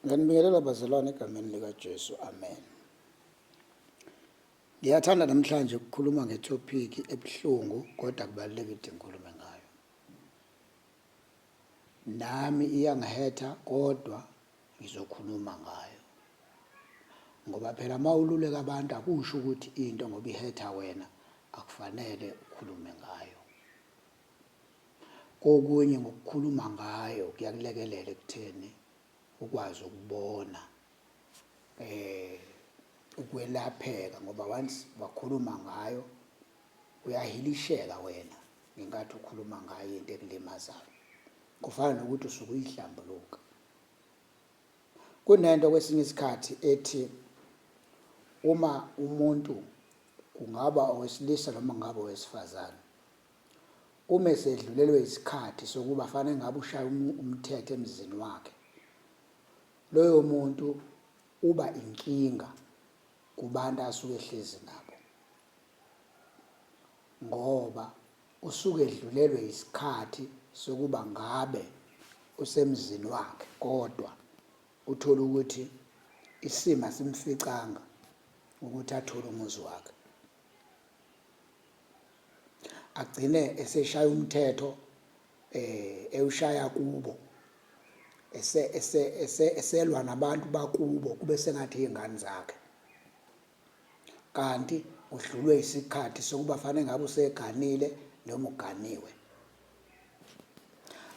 Nganibingelela bazalwane egameni likaJesu, amen. Ngiyathanda namhlanje ukukhuluma ngetopic ebuhlungu kodwa kubalulekile ukuthi ngikhulume ngayo. Nami iyangihetha kodwa ngizokhuluma ngayo. Ngoba phela mawululeka abantu akusho ukuthi into ngoba ihetha wena akufanele ukhulume ngayo. Kokunye ngokukhuluma ngayo kuyakulekelela ekutheni ukwazi ukubona ukwelapheka ngoba once wakhuluma ngayo uyahilisheka wena ngenkathi ukhuluma ngayo into ekulimazayo. Kufana nokuthi usuke uyihlambuluka. Kunento kwesinye isikhathi ethi uma umuntu kungaba owesilisa noma ngaba owesifazane uma esedlulelwe isikhathi sokuba fanele ngabe ushaya umthetho emzini wakhe, loyo muntu uba inkinga kubantu asuke ehlezi nabo, ngoba usuke edlulelwe isikhathi sokuba ngabe usemzini wakhe, kodwa uthola ukuthi isimo simficanga ukuthi athole umuzi wakhe. Agcine eseshaya umthetho ewushaya kubo, eselwa nabantu bakubo kube sengathi izingane zakhe, kanti udlulwe isikhathi sokuba fanele ngabe useganile noma uganiwe.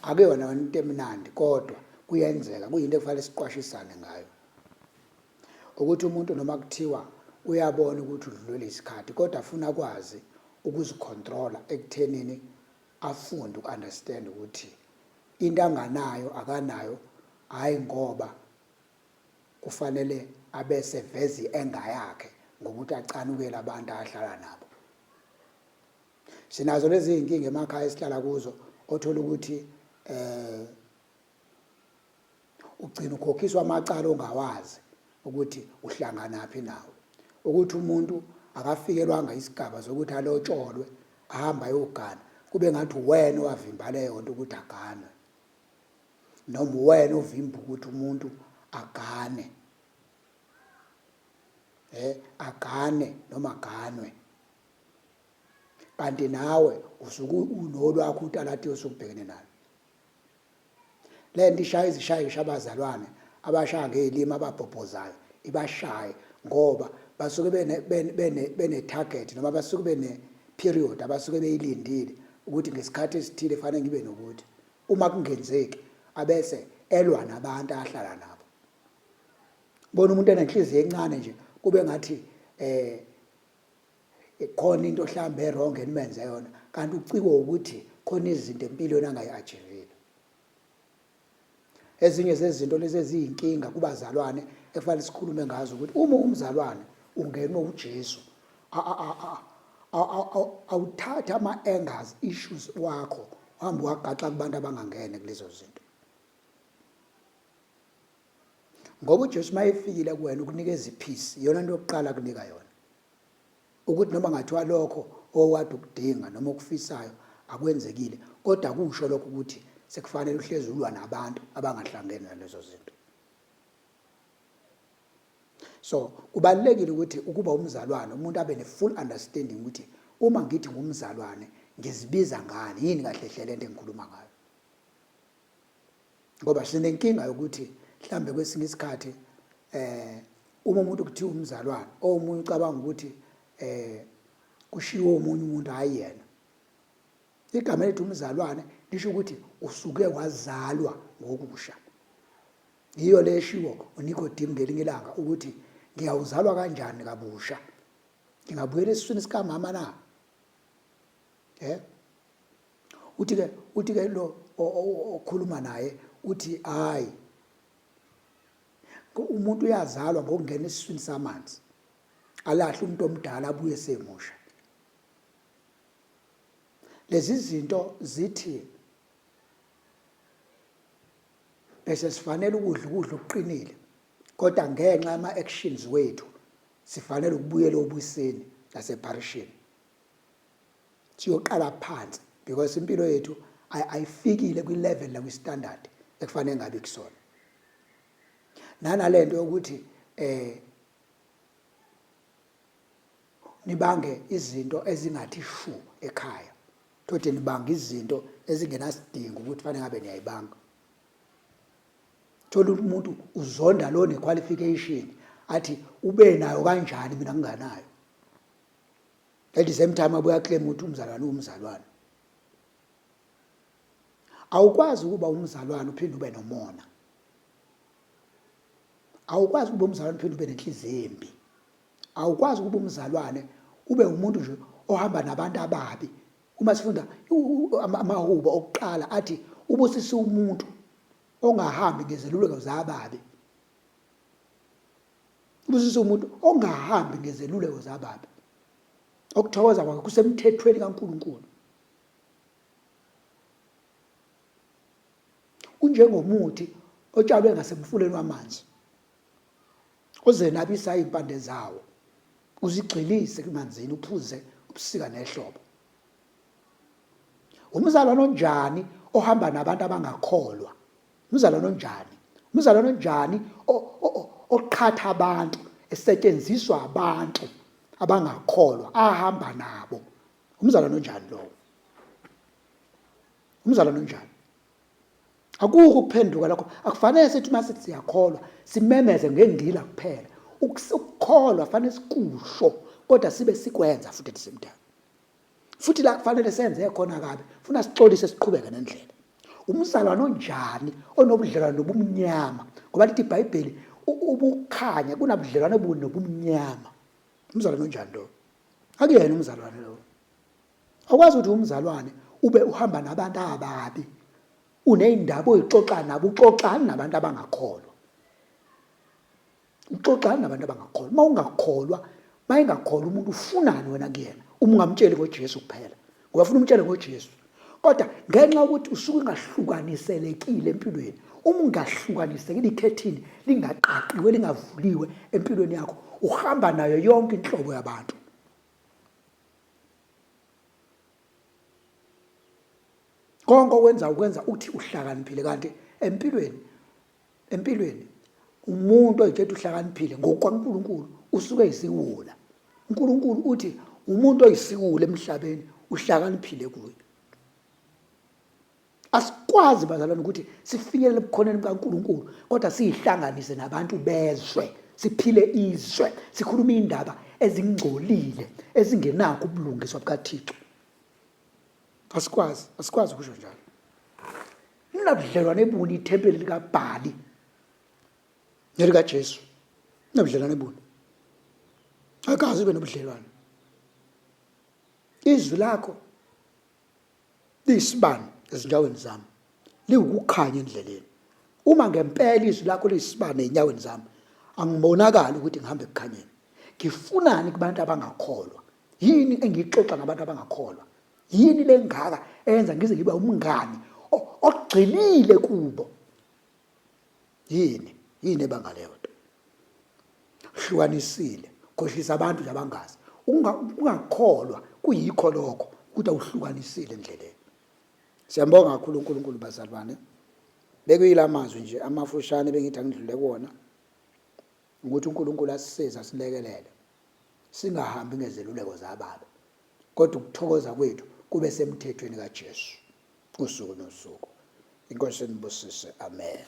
Akuyona into emnandi kodwa kuyenzeka, kuyinto ekufanele siqwashisane ngayo, ukuthi umuntu noma kuthiwa uyabona ukuthi udlulwe isikhathi kodwa afuna kwazi ukuzicontrola ekuthenini afunde ukunderstand ukuthi into anganayo akanayo, hayi ngoba kufanele abese vezi engayakhe ngokuthi acanukele abantu ahlala nabo. Sinazo lezi inkinga emakhaya esihlala kuzo, othola ukuthi ugcina ukhokhiswa amacala ongawazi ukuthi uhlangana naphi nawo, ukuthi umuntu akafikelwanga isigaba sokuthi alotsholwe ahamba ayogana, kube ngathi wena owavimba leyo nto ukuthi aganwe, noma wena ovimba ukuthi umuntu agane, agane noma aganwe, kanti nawe usuke unolwakho utalati osubhekene nalo. Le nto ishaya izishayisha abazalwane abashaya ngezilimi ababhobhozayo, ibashaye ngoba basuke bene-target noma basuke bene-period abasuke beyilindile ukuthi ngesikhathi esithile fanele ngibe nokuthi. Uma kungenzeki abese elwa nabantu ahlala nabo. Bona umuntu enenhliziyo encane nje kube ngathi khona into mhlambe errong enimenze yona, kanti ucikwe ukuthi khona izinto empilweni angayi-achivile. Ezinye zezinto lezi eziyinkinga kubazalwane ekufanele sikhulume ngazo ukuthi uma umzalwane ungenwe uJesu, awuthatha ama-angers issues wakho uhambe wagaxa kubantu abangangene kulezo zinto, ngoba uJesu uma efikile kuwena ukunikeza ipeace, iyona nto yokuqala akunika yona, ukuthi noma ngathiwa lokho owade ukudinga noma okufisayo akwenzekile, kodwa kusho lokho ukuthi sekufanele uhlezi ulwa nabantu abangahlangene nalezo zinto. So kubalulekile ukuthi ukuba umzalwane umuntu abe ne-full understanding ukuthi uma ngithi ngumzalwane ngizibiza ngani, yini kahle hle lento engikhuluma ngayo. Ngoba sinenkinga yokuthi mhlambe kwesinye isikhathi uma umuntu kuthiwa umzalwane omunye ucabanga ukuthi kushiwo omunye umuntu hayi yena. Igama lethu umzalwane lisho ukuthi usuke wazalwa ngokusha. Yiyo leshiwo uNicodemus ngelinye ilanga ukuthi ngiyawuzalwa kanjani kabusha, ngingabuyela esiswini sikamama na? Uthi-ke lo okhuluma naye uthi hayi, umuntu uyazalwa ngokungena esiswini samanzi, alahle umuntu omdala abuye semusha. Lezi zinto zithi bese sifanele ukudla okuqinile, kodwa ngenxa yama-actions wethu sifanele ukubuyela obuseni naseparishini, siyoqala phansi, because impilo yethu ayifikile kwi-level la kwi-standard ekufanele ngabe kusona. nanalento yokuthi nibange izinto ezingathi shu ekhaya. Thothi nibanga izinto ezingenasidingo ukuthi fanele ngabe niyayibanga. Thola umuntu uzonda lo nequalification athi ube nayo kanjani mina nginganayo. At the same time abuya claim ukuthi umzalwane umzalwane. Awukwazi ukuba umzalwane uphinde ube nomona. Awukwazi ukuba umzalwane uphinde ube nenhliziyo embi. Awukwazi ukuba umzalwane ube umuntu nje ohamba nabantu ababi. Uma sifunda amahubo okuqala athi ubusisa umuntu ongahambi ngezeluleko zababi. Ubusisa umuntu ongahambi ngezeluleko zababi. Okuthokoza kwakhe kusemthethweni kaNkulunkulu. Unjengomuthi otshalwe ngasemfuleni wamanzi. Ozenabisa impande zawo. Uzigxilise kumanzini uphuze ubusika nehlobo. Umzalwane onjani ohamba nabantu abangakholwa? Umzalwane onjani? Umzalwane onjani oqhatha abantu, esetshenziswa abantu abangakholwa ahamba nabo? Umzalwane onjani lowo? Umzalwane onjani? Akukho ukuphenduka lakho. Akufanele sithi mase siyakholwa simemeze ngendila kuphela. Ukukholwa fanele sikusho kodwa sibe sikwenza futhi at the same time. Futhi la kufanele senze khona kabi funa sixolise siqhubeke nendlela. Umzalwane onjani onobudlelwano nobumnyama? Ngoba lithi iBhayibheli ubukhanya kunabudlelwano nobumnyama. Umzalwane onjani lo? Akuyena umzalwane lo. Awukwazi ukuthi umzalwane ube uhamba nabantu ababi. Uneyindaba oyixoxa nabo, uxoxana nabantu abangakholwa. Uxoxana nabantu abangakholwa. Uma ungakholwa, mayengakholwa umuntu ufunani wena kuyena? Uma ungamtsheli ngoJesu kuphela. Ngoba ufuna umtshele ngoJesu. Kodwa ngenxa ukuthi usuke ungahlukaniselekile empilweni. Uma ungahlukanisekile ikhethini lingaqaqiwe lingavuliwe empilweni yakho, uhamba nayo yonke inhlobo yabantu. Konke ukwenza uthi uhlakaniphile kanti empilweni umuntu oyithethe uhlakaniphile ngokwaNkulunkulu usuke eyisiwula. uNkulunkulu uthi umuntu oyisiwula emhlabeni uhlakaniphile kuye. Asikwazi bazalwane ukuthi sifinyelele ebukhoneni bukaNkulunkulu kodwa sihlanganise nabantu bezwe, siphile izwe, sikhuluma indaba ezingcolile ezingenakho ubulungiswa bukaThixo. Asikwazi kusho njalo. Ninabudlelwane ebuni ithempeli likaBhali nelika Jesu. Ninabudlelwane ebuni. Akazi ube nobudlelwane. Izwi lakho liyisibani ezinyaweni zami, liwukukhanya endleleni. Uma ngempela izwi lakho liyisibani ezinyaweni zami, angibonakala ukuthi ngihambe ekukhanyeni. Ngifunani kubantu abangakholwa? Yini engixoxa ngabantu abangakholwa? Yini lengaka eyenza ngize ngibe umngani ogcinile kubo? Yini ebangaleyo nto? Hlukanisile, khohlisa abantu nje abangazi. Ungakholwa kuyikho lokho ukuthi awuhlukanisile endleleni. Siyambonga kakhulu uNkulunkulu bazalwane. Bekuyila mazwi nje amafushane bengithi angidlule kuona ukuthi uNkulunkulu asisize asilekelele singahambi ngezeluleko zababi kodwa ukuthokoza kwethu kube semthethweni kaJesu usuku nosuku. Inkosi inibusise. Amen.